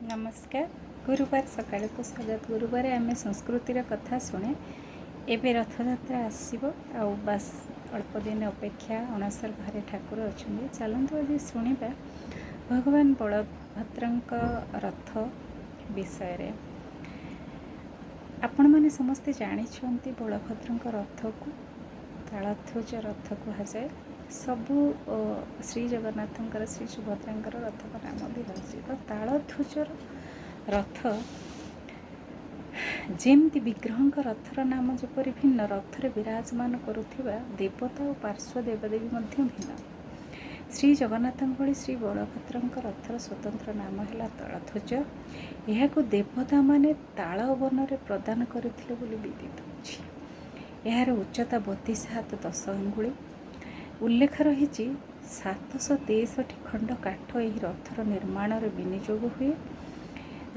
नमस्कार। गुरुवार सकाळ को स्वागत। गुरुवार आम संस्कृतिर कथा शुणे। एवं रथयात्रा आसब आस अल्प दिन अपेक्षा अणसर घरे ठाकुर अच्छा चलतु आज शुणा भगवान बलभद्र रथ विषय। आपण मैंने समस्ते जानी बलभद्र रथ को तालध्वज रथ कहुए। सबू श्री जगन्नाथ श्री सुभद्रा रथ का नाम भी रही। तो तालध्वजर रथ जेमती विग्रह रथर नाम जपरी भिन्न रथरे विराजमान करुवा देवता और पार्श्व देवदेवी भिन्न। श्री जगन्नाथ भली श्री बलभद्र रथर स्वतंत्र नाम है तालध्वज। यह देवता माने ताल वन प्रदान करथिले बोली विदित अछि। यार उच्चता 32 हाथ 10 अंगुली। उल्लेख रही 763 खंड काठ यह रथर निर्माण विनियोग हुए।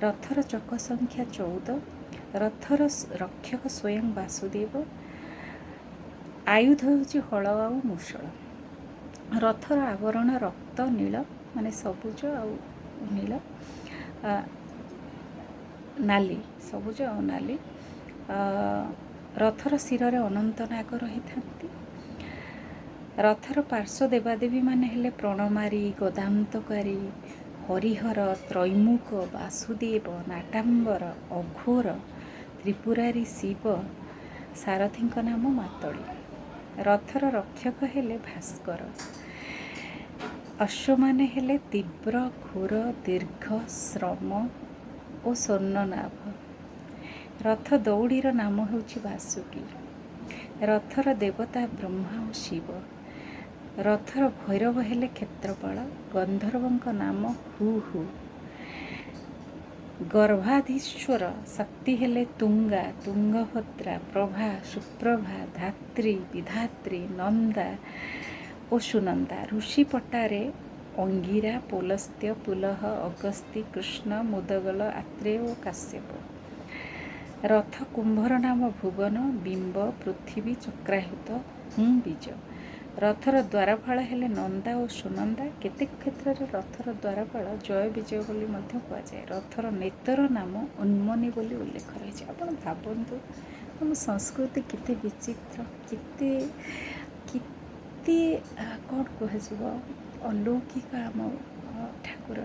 रथर चक संख्या 14। रथर रक्षक स्वयं वासुदेव। आयुध हूँ हल आ मूषल। रथर आवरण रक्त नील माने सबुज आ नील नाली सबुज आ नाली। रथर शिर अनंत नाग रही था। रथर पार्श्व देवादेवी माने हेले प्रणमारी गदान्तकारी हरिहर त्रैमुख वासुदेव नाटाम्बर अघोर त्रिपुरारी शिव सारथी नाम मातली। रथर रक्षक हेले भास्कर। अश्व माने हेले तीव्र घोर दीर्घ श्रम और स्वर्णनाभ। रथ दौड़ीर नाम होछि वासुकी। रथर देवता ब्रह्मा और शिव। रथर भैरव हेले क्षेत्रपाल। गंधर्वों नाम हु हु। गर्भाधीश्वर शक्ति हेले तुंगा तुंगभद्रा प्रभा सुप्रभा धात्री विधात्री नंदा और सुनंदा। ऋषि पटारे अंगिरा पुलस्त्य पुलह अगस्ती कृष्ण मुदगल आत्रेय और काश्यप। रथ कुंभर नाम भुवन बिंब पृथ्वी चक्रायुत हूँ बीज। रथर द्वारपाल हेले नंदा और सुनंदा। केतेक क्षेत्र में रथर द्वारपाल जय विजय बोली कहुए। रथर नेतर नाम उन्मनी बोली उल्लेख रही। आपण भावतु आम संस्कृति केते विचित्र केते केते कौन कह अलौकिक आम ठाकुर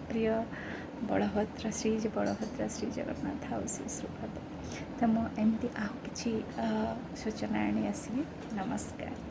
प्रिय बलभद्र श्री जगन्नाथ आ श्री सुभद्रा। तो मुझे आउ कि सूचना आनी आसबि। नमस्कार।